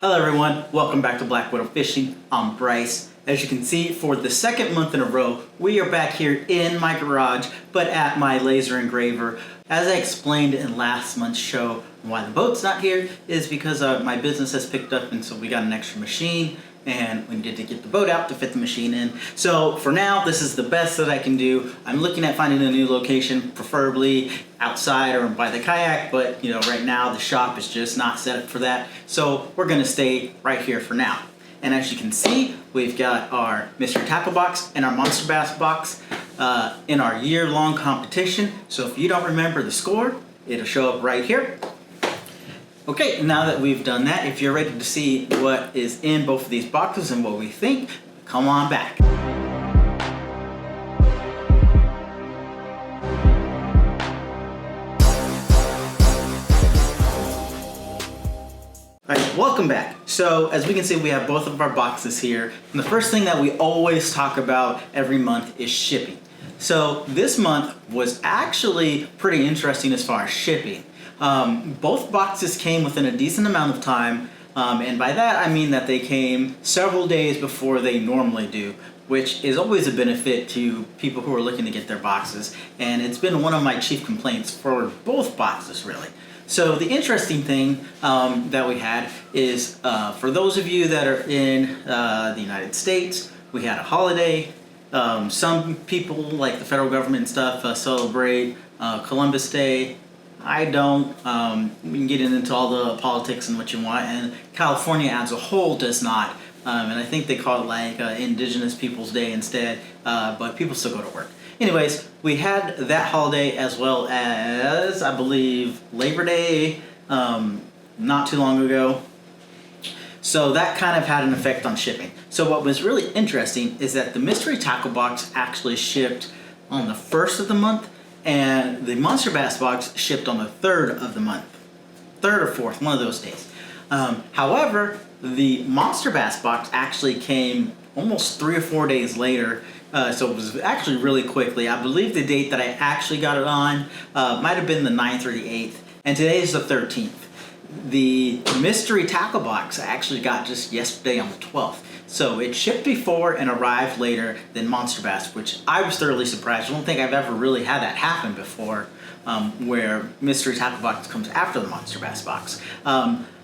Hello everyone, welcome back to Black Widow Fishing. I'm Bryce. As you can see, for the second month in a row, we are back here in my garage, but at my laser engraver. As I explained in last month's show, why the boat's not here is because my business has picked up, and so we got an extra machine and we needed to get the boat out to fit the machine in. So for now, this is the best that I can do. I'm looking at finding a new location, preferably outside or by the kayak, but right now the shop is just not set up for that. So we're gonna stay right here for now. And as you can see, we've got our mystery tackle box and our monster bass box in our year-long competition. So if you don't remember the score, it'll show up right here. Okay, now that we've done that, if you're ready to see what is in both of these boxes and what we think, come on back. Alright, welcome back. So as we can see, we have both of our boxes here. And the first thing that we always talk about every month is shipping. So this month was actually pretty interesting as far as shipping. Both boxes came within a decent amount of time, and by that I mean that they came several days before they normally do, which is always a benefit to people who are looking to get their boxes, and it's been one of my chief complaints for both boxes really. So the interesting thing that we had is for those of you that are in the United States, we had a holiday. Some people, like the federal government and stuff, celebrate Columbus Day. I don't. We can get into all the politics and what you want, and California as a whole does not. And I think they call it like Indigenous Peoples Day instead, but people still go to work. Anyways, we had that holiday as well as, I believe, Labor Day not too long ago. So that kind of had an effect on shipping. So what was really interesting is that the mystery tackle box actually shipped on the 1st of the month, and the monster bass box shipped on the 3rd of the month. 3rd or 4th, one of those days. However, the monster bass box actually came almost 3 or 4 days later. So it was actually really quickly. I believe the date that I actually got it on might have been the 9th or the 8th, and today is the 13th. The mystery tackle box I actually got just yesterday on the 12th. So it shipped before and arrived later than monster bass, which I was thoroughly surprised. I don't think I've ever really had that happen before, where mystery tackle box comes after the monster bass box.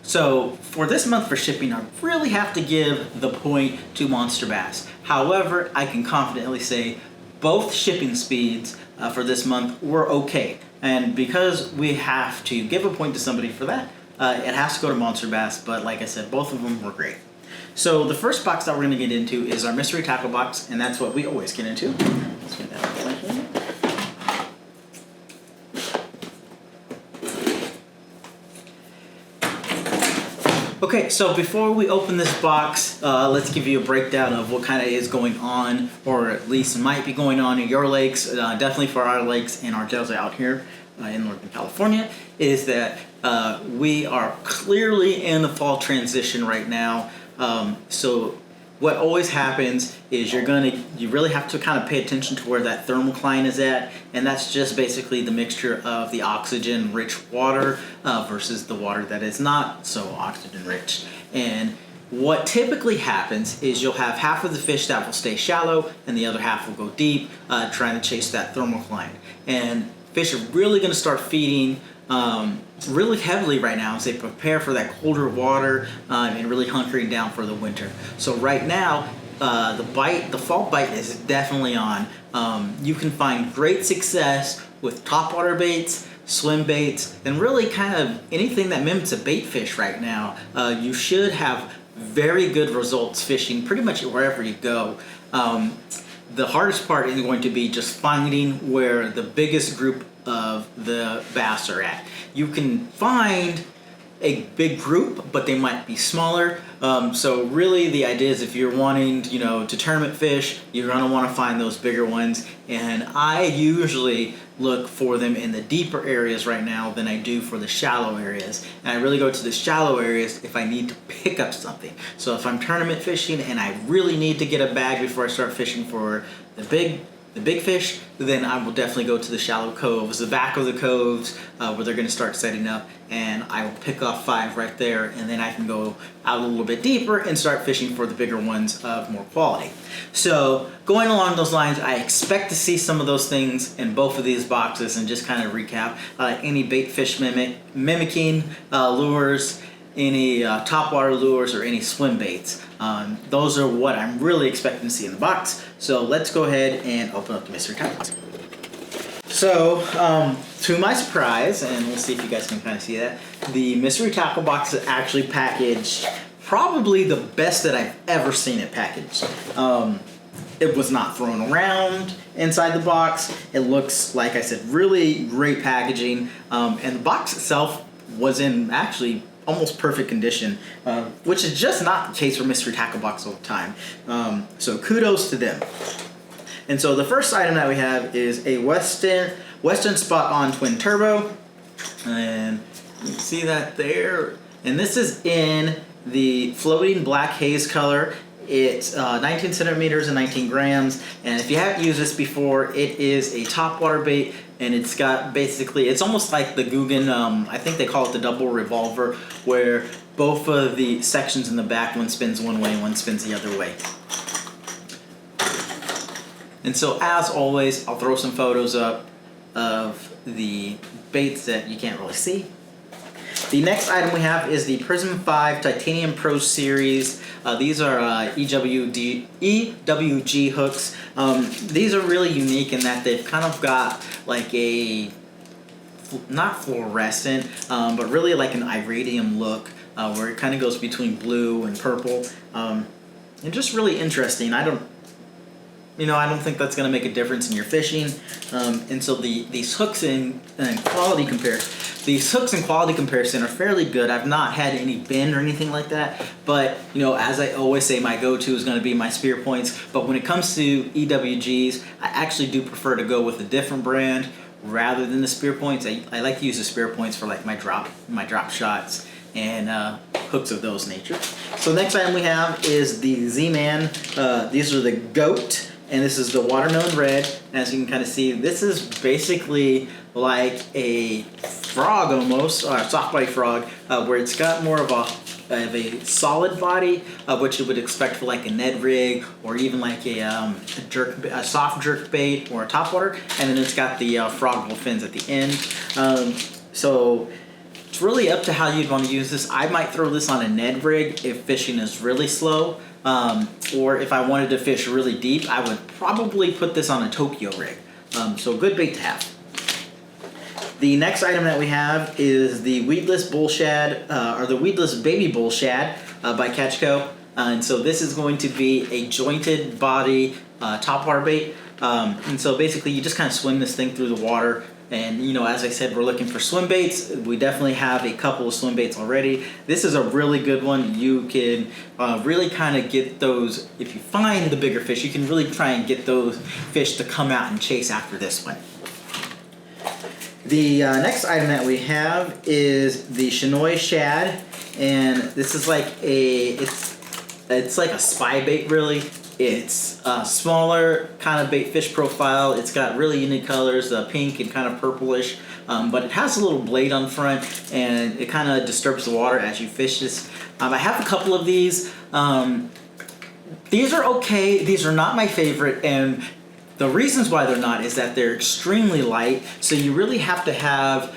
So for this month for shipping, I really have to give the point to monster bass. However, I can confidently say both shipping speeds for this month were okay. And because we have to give a point to somebody for that, it has to go to monster bass, but like I said, both of them were great. So the first box that we're going to get into is our mystery tackle box, and that's what we always get into. Let's get that out right here. Okay, so before we open this box, let's give you a breakdown of what kind of is going on, or at least might be going on in your lakes, definitely for our lakes and our gels out here in Northern California, is that we are clearly in the fall transition right now. So what always happens is you really have to kind of pay attention to where that thermocline is at, and that's just basically the mixture of the oxygen rich water versus the water that is not so oxygen rich. And what typically happens is you'll have half of the fish that will stay shallow and the other half will go deep, trying to chase that thermocline. And fish are really going to start feeding really heavily right now as they prepare for that colder water and really hunkering down for the winter. So right now, the fall bite is definitely on. You can find great success with topwater baits, swim baits, and really kind of anything that mimics a bait fish right now. You should have very good results fishing pretty much wherever you go. The hardest part is going to be just finding where the biggest group of the bass are at. You can find a big group, but they might be smaller. So really the idea is if you're wanting, to tournament fish, you're gonna wanna find those bigger ones. And I usually look for them in the deeper areas right now than I do for the shallow areas. And I really go to the shallow areas if I need to pick up something. So if I'm tournament fishing and I really need to get a bag before I start fishing for the big the big fish, then I will definitely go to the shallow coves, the back of the coves, where they're going to start setting up, and I will pick off 5 right there, and then I can go out a little bit deeper and start fishing for the bigger ones of more quality. So going along those lines, I expect to see some of those things in both of these boxes. And just kind of recap, any bait fish mimicking lures, any topwater lures, or any swim baits. Those are what I'm really expecting to see in the box. So let's go ahead and open up the mystery tackle box. So, to my surprise, and we'll see if you guys can kind of see that, the mystery tackle box is actually packaged probably the best that I've ever seen it packaged. It was not thrown around inside the box. It looks, like I said, really great packaging, and the box itself was in actually almost perfect condition, which is just not the case for mystery tackle box all the time. So kudos to them. And so the first item that we have is a Western Spot On Twin Turbo, and you can see that there. And this is in the floating black haze color. It's 19 centimeters and 19 grams. And if you haven't used this before, it is a topwater bait, and it's got basically, it's almost like the Guggen, I think they call it the double revolver, where both of the sections in the back, one spins one way, one spins the other way. And so, as always, I'll throw some photos up of the baits that you can't really see. The next item we have is the Prism 5 Titanium Pro Series. These are EWG hooks. These are really unique in that they've kind of got like a, not fluorescent, but really like an iridium look, where it kind of goes between blue and purple. And just really interesting. I don't think that's going to make a difference in your fishing. And so these hooks and quality comparison are fairly good. I've not had any bend or anything like that. But, as I always say, my go-to is going to be my spear points. But when it comes to EWGs, I actually do prefer to go with a different brand rather than the spear points. I like to use the spear points for like my drop shots and hooks of those nature. So the next item we have is the Z-Man. These are the GOAT. And this is the watermelon red. And as you can kind of see, this is basically like a frog almost, or a soft body frog, where it's got more of a solid body, which you would expect for like a Ned rig, or even like a soft jerk bait or a topwater. And then it's got the frog fins at the end. So it's really up to how you'd want to use this. I might throw this on a Ned rig if fishing is really slow. Or if I wanted to fish really deep, I would probably put this on a Tokyo rig. So good bait to have. The next item that we have is the Weedless Bull Shad, or the Weedless Baby Bull Shad by Catchco. And so this is going to be a jointed body topwater bait. And so basically you just kind of swim this thing through the water. And, as I said, we're looking for swim baits. We definitely have a couple of swim baits already. This is a really good one. You can really kind of get those, if you find the bigger fish, you can really try and get those fish to come out and chase after this one. The next item that we have is the Chinoy Shad. And this is like it's like a spy bait, really. It's a smaller kind of bait fish profile. It's got really unique colors, pink and kind of purplish, but it has a little blade on front, and it kind of disturbs the water as you fish this. I have a couple of these. These are okay. These are not my favorite, and the reasons why they're not is that they're extremely light, so you really have to have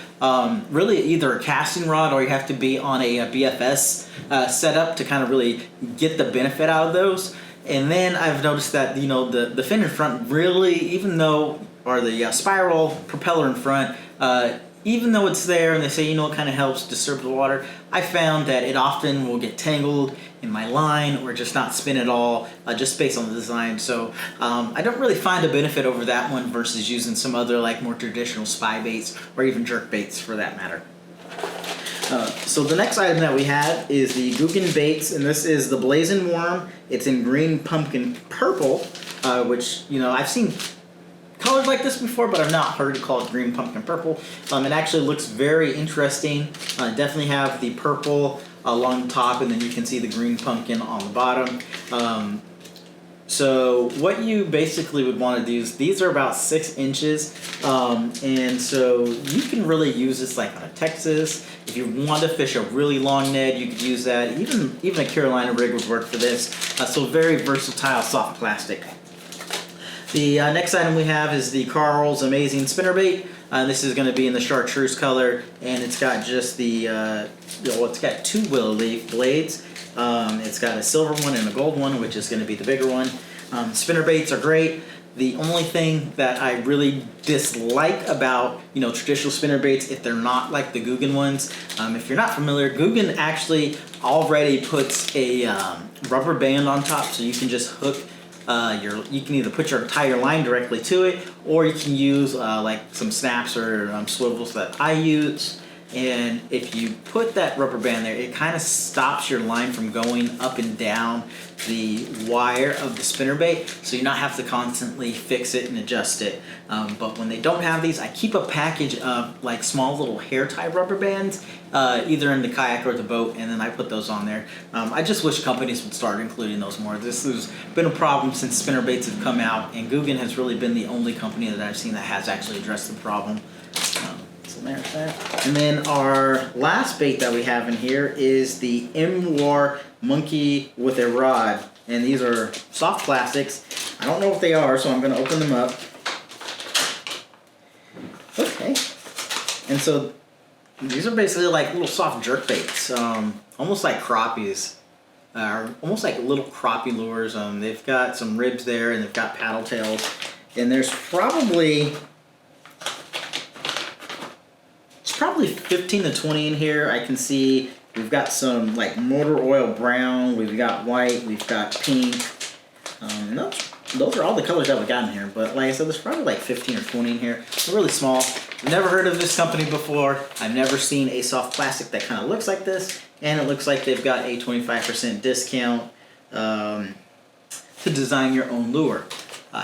really either a casting rod, or you have to be on a BFS setup to kind of really get the benefit out of those. And then I've noticed that, the fin in front really, even though, or the spiral propeller in front, even though it's there and they say, it kind of helps disturb the water, I found that it often will get tangled in my line or just not spin at all, just based on the design. So I don't really find a benefit over that one versus using some other like more traditional spy baits or even jerk baits for that matter. So the next item that we have is the Guggen Baits, and this is the Blazing Worm. It's in green, pumpkin, purple, which, I've seen colors like this before, but I've not heard it called green, pumpkin, purple. It actually looks very interesting. Definitely have the purple along the top, and then you can see the green pumpkin on the bottom. So what you basically would want to do is, these are about 6 inches, and so you can really use this like on a Texas. If you want to fish a really long Ned, you could use that. Even a Carolina rig would work for this. So very versatile soft plastic. The next item we have is the Carl's Amazing Spinnerbait. This is going to be in the chartreuse color, and it's got just the, it's got 2 willow leaf blades. It's got a silver one and a gold one, which is going to be the bigger one. Spinnerbaits are great. The only thing that I really dislike about, traditional spinnerbaits, if they're not like the Guggen ones, if you're not familiar, Guggen actually already puts a rubber band on top, so you can just hook you can either tie your line directly to it, or you can use like some snaps or swivels that I use. And if you put that rubber band there, it kind of stops your line from going up and down the wire of the spinnerbait, so you not have to constantly fix it and adjust it. But when they don't have these, I keep a package of like small little hair tie rubber bands, either in the kayak or the boat, and then I put those on there. I just wish companies would start including those more. This has been a problem since spinnerbaits have come out, and Guggen has really been the only company that I've seen that has actually addressed the problem. So there's that. And then our last bait that we have in here is the M-War Monkey with a Rod. And these are soft plastics. I don't know what they are, so I'm going to open them up. Okay. And so these are basically like little soft jerk baits, almost like crappies. Almost like little crappie lures. They've got some ribs there, and they've got paddle tails. And there's probably 15 to 20 in here. I can see we've got some like motor oil brown, we've got white, we've got pink. Those are all the colors that we got in here, but like I said, there's probably like 15 or 20 in here. They're really small. I've never heard of this company before. I've never seen a soft plastic that kind of looks like this, and it looks like they've got a 25% discount to design your own lure.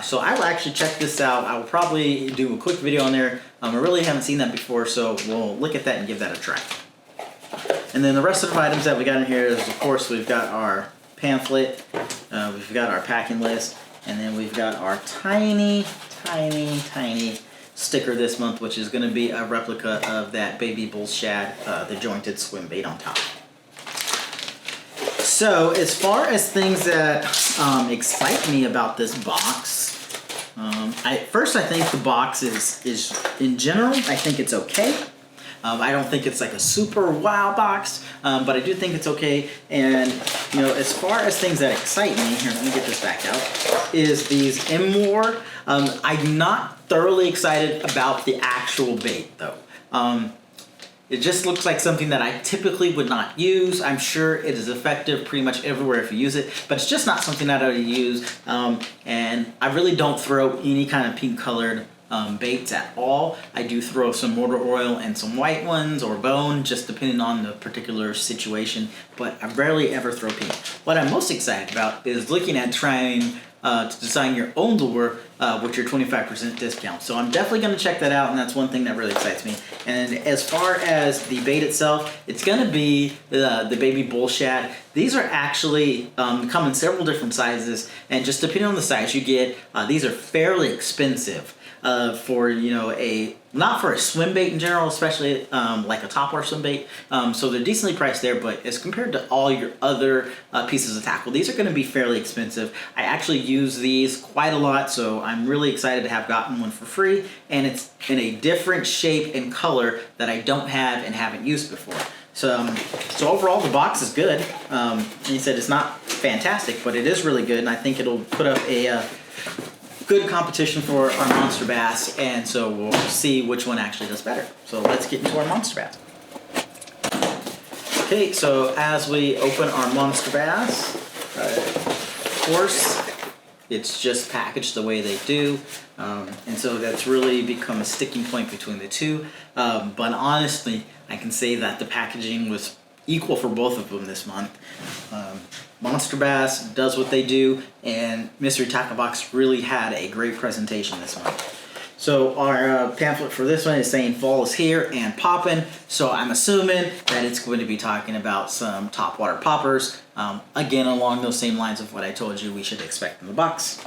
So I will actually check this out. I will probably do a quick video on there. I really haven't seen that before, so we'll look at that and give that a try. And then the rest of the items that we got in here is, of course, we've got our pamphlet, we've got our packing list, and then we've got our tiny sticker this month, which is going to be a replica of that baby bull shad, the jointed swim bait on top. So as far as things that excite me about this box, first I think the box is in general, I think it's okay. I don't think it's like a super wow box, but I do think it's okay. And as far as things that excite me, here, let me get this back out, is these M-War. I'm not thoroughly excited about the actual bait though. It just looks like something that I typically would not use. I'm sure it is effective pretty much everywhere if you use it, but it's just not something that I would use. And I really don't throw any kind of pink colored baits at all. I do throw some motor oil and some white ones or bone, just depending on the particular situation, but I rarely ever throw pink. What I'm most excited about is looking at trying to design your own lure with your 25% discount. So I'm definitely going to check that out, and that's one thing that really excites me. And as far as the bait itself, it's going to be the baby bull shad. These are actually come in several different sizes, and just depending on the size you get, these are fairly expensive for not for a swim bait in general, especially like a topwater swim bait. So they're decently priced there, but as compared to all your other pieces of tackle, these are going to be fairly expensive. I actually use these quite a lot, so I'm really excited to have gotten one for free, and it's in a different shape and color that I don't have and haven't used before. So overall, the box is good. He said it's not fantastic, but it is really good, and I think it'll put up a good competition for our monster bass, and so we'll see which one actually does better. So let's get into our monster bass. Okay, so as we open our monster bass, of course, it's just packaged the way they do, and so that's really become a sticking point between the two. But honestly, I can say that the packaging was equal for both of them this month. Monster Bass does what they do, and Mystery Tackle Box really had a great presentation this month. So our pamphlet for this one is saying fall is here and poppin'. So I'm assuming that it's going to be talking about some topwater poppers. Again, along those same lines of what I told you we should expect in the box.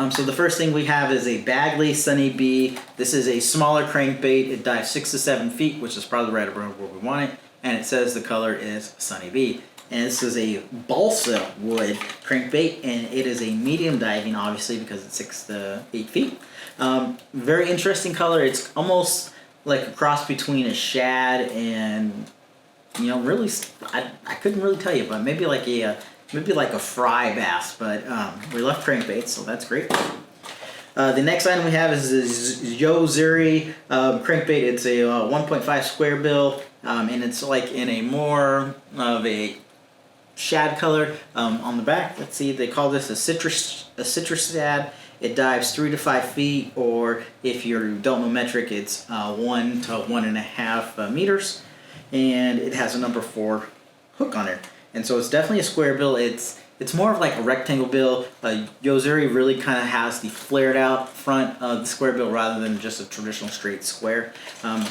So the first thing we have is a Bagley Sunny B. This is a smaller crankbait. It dives 6 to 7 feet, which is probably right around where we want it. And it says the color is Sunny B. And this is a balsa wood crankbait, and it is a medium diving, obviously, because it's 6 to 8 feet. Very interesting color. It's almost like a cross between a shad and, you know, really, I couldn't really tell you, but maybe like a fry bass. But we left crankbaits, so that's great. The next item we have is this Yo-Zuri crankbait. It's a 1.5 square bill, and it's like in a more of a shad color on the back. Let's see, they call this a citrus shad. It dives 3 to 5 feet, or if you don't know metric, it's 1 to 1.5 meters, and it has a number 4 hook on it. And so it's definitely a square bill. It's more of like a rectangle bill. Yo-Zuri really kind of has the flared out front of the square bill rather than just a traditional straight square.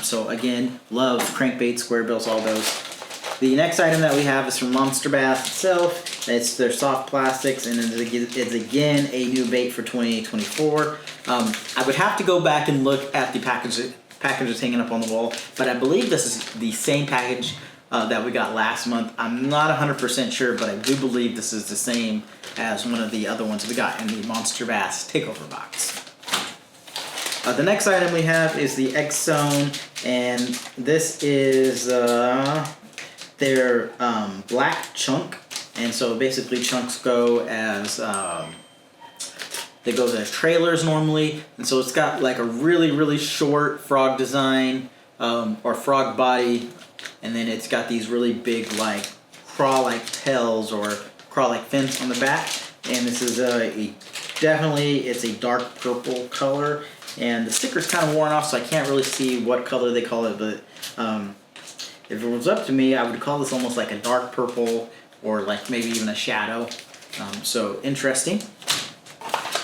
So again, love crankbait, square bills, all those. The next item that we have is from Monsterbass itself. It's their soft plastics, and it's again a new bait for 2024. I would have to go back and look at the packages hanging up on the wall, but I believe this is the same package that we got last month. I'm not 100% sure, but I do believe this is the same as one of the other ones we got in the Monsterbass Takeover box. The next item we have is the X-Zone, and this is their black chunk. And so basically chunks go as they go as trailers normally, and so it's got like a really short frog design or frog body, and then it's got these really big like craw-like tails or craw-like fins on the back. And this is definitely it's a dark purple color, and the sticker's kind of worn off, so I can't really see what color they call it, but if it was up to me, I would call this almost like a dark purple or like maybe even a shadow. So interesting.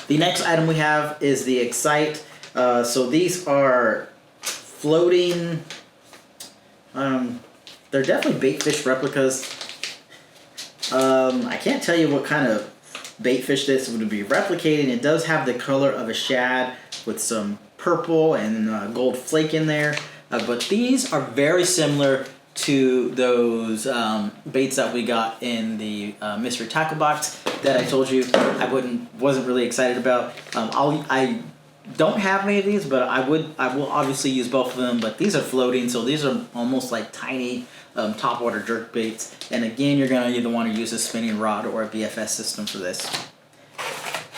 The next item we have is the Excite. So these are floating, they're definitely bait fish replicas. I can't tell you what kind of bait fish this would be replicating. It does have the color of a shad with some purple and gold flake in there. But these are very similar to those baits that we got in the mystery tackle box that I told you I wasn't really excited about. I don't have any of these, but I will obviously use both of them. But these are floating, so these are almost like tiny topwater jerk baits. And again, you're gonna either want to use a spinning rod or a BFS system for this.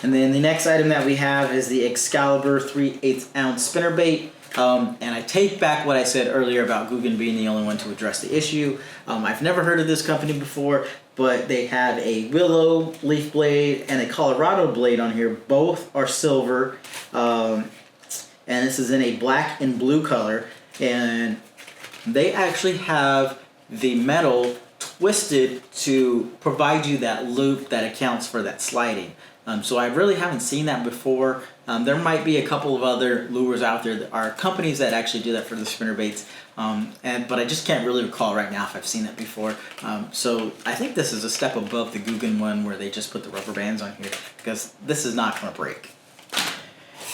And then the next item that we have is the Excalibur 3/8 ounce spinnerbait. And I take back what I said earlier about Guggen being the only one to address the issue. I've never heard of this company before, but they have a willow leaf blade and a Colorado blade on here. Both are silver, and this is in a black and blue color. And they actually have the metal twisted to provide you that loop that accounts for that sliding. So I really haven't seen that before. There might be a couple of other lures out there that are companies that actually do that for the spinnerbaits, but I just can't really recall right now if I've seen that before. So I think this is a step above the Guggen one where they just put the rubber bands on here, because this is not going to break.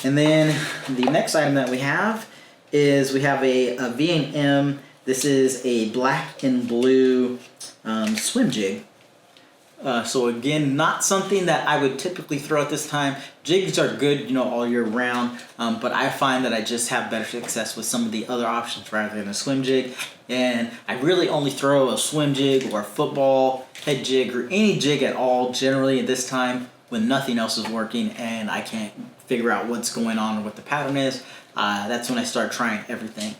And then the next item that we have is we have a V&M. This is a black and blue swim jig. So again, not something that I would typically throw at this time. Jigs are good, all year round, but I find that I just have better success with some of the other options rather than a swim jig. And I really only throw a swim jig or a football head jig or any jig at all generally at this time when nothing else is working and I can't figure out what's going on or what the pattern is. That's when I start trying everything.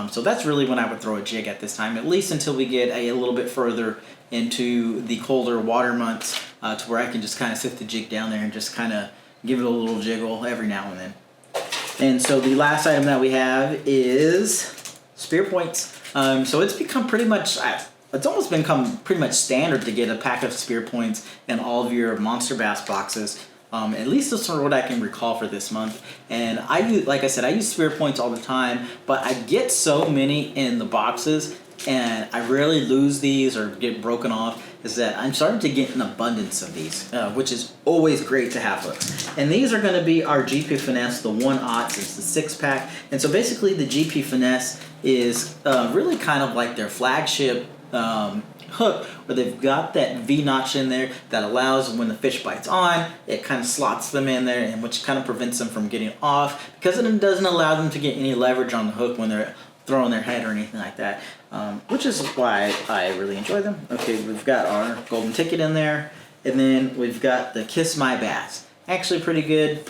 So that's really when I would throw a jig at this time, at least until we get a little bit further into the colder water months to where I can just kind of sit the jig down there and just kind of give it a little jiggle every now and then. And so the last item that we have is spear points. So it's become pretty much, it's almost become pretty much standard to get a pack of spear points in all of your Monsterbass boxes. At least that's what I can recall for this month. And I use, like I said, I use spirit points all the time, but I get so many in the boxes, and I rarely lose these or get broken off, is that I'm starting to get an abundance of these, which is always great to have hooked. And these are going to be our GP Finesse, the 1/0, it's the 6-pack. And so basically the GP Finesse is really kind of like their flagship hook, where they've got that V-notch in there that allows when the fish bites on, it kind of slots them in there, and which kind of prevents them from getting off, because it doesn't allow them to get any leverage on the hook when they're throwing their head or anything like that, which is why I really enjoy them. Okay, we've got our golden ticket in there, and then we've got the Kiss My Bass. Actually pretty good.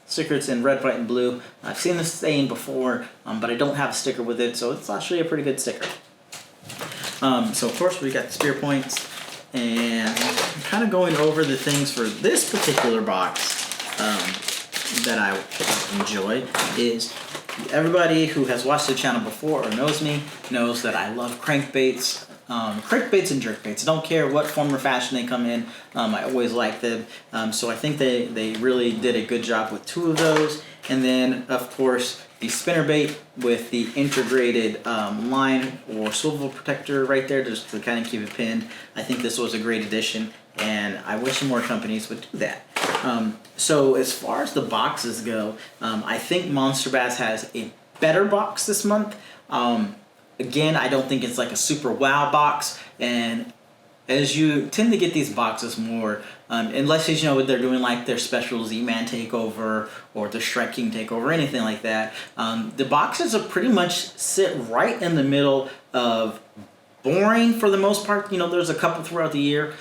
Sticker, it's in red, white, and blue. I've seen this saying before, but I don't have a sticker with it, so it's actually a pretty good sticker. So of course we got the spear points, and I'm kind of going over the things for this particular box that I enjoy. Is everybody who has watched the channel before or knows me knows that I love crankbaits. Crankbaits and jerkbaits. I don't care what form or fashion they come in. I always like them. So I think they really did a good job with 2 of those. And then, of course, the spinnerbait with the integrated line or swivel protector right there, just to kind of keep it pinned. I think this was a great addition, and I wish more companies would do that. So as far as the boxes go, I think Monster Bass has a better box this month. Again, I don't think it's like a super wow box, and as you tend to get these boxes more, unless you know they're doing like their special Z-Man takeover or the Shrek King takeover, anything like that, the boxes are pretty much sit right in the middle of boring for the most part. You know, there's a couple throughout the year,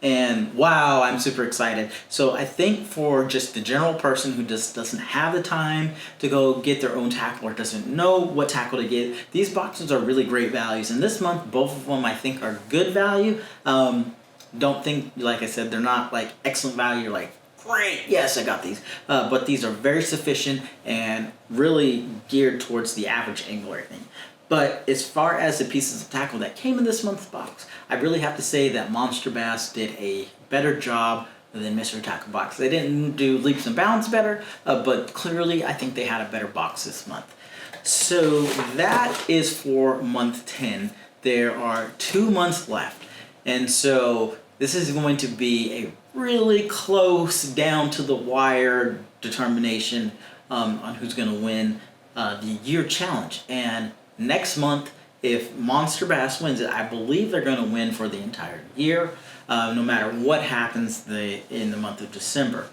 and wow, I'm super excited. So I think for just the general person who just doesn't have the time to go get their own tackle or doesn't know what tackle to get, these boxes are really great values. And this month, both of them I think are good value. Don't think, like I said, they're not like excellent value. You're like, great, yes, I got these. But these are very sufficient and really geared towards the average angler, I think. But as far as the pieces of tackle that came in this month's box, I really have to say that Monster Bass did a better job than Mystery Tackle Box. They didn't do leaps and bounds better, but clearly I think they had a better box this month. So that is for month 10. There are 2 months left, and so this is going to be a really close, down to the wire determination on who's going to win the year challenge. And next month, if Monster Bass wins it, I believe they're going to win for the entire year, no matter what happens in the month of December.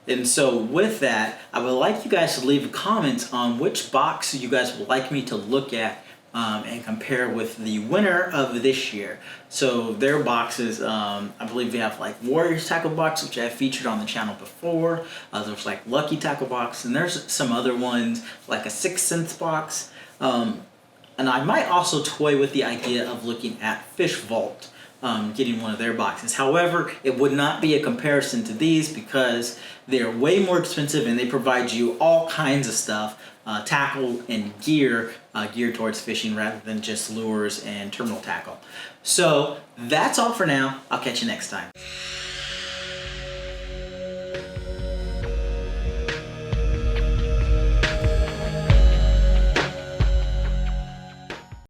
And so with that, I would like you guys to leave comments on which box you guys would like me to look at and compare with the winner of this year. So their boxes, I believe we have like Warriors Tackle Box, which I've featured on the channel before. There's like Lucky Tackle Box, and there's some other ones like a 6th Sense box. And I might also toy with the idea of looking at Fish Vault, getting one of their boxes. However, it would not be a comparison to these because they're way more expensive and they provide you all kinds of stuff, tackle and gear geared towards fishing rather than just lures and terminal tackle. So that's all for now. I'll catch you next time.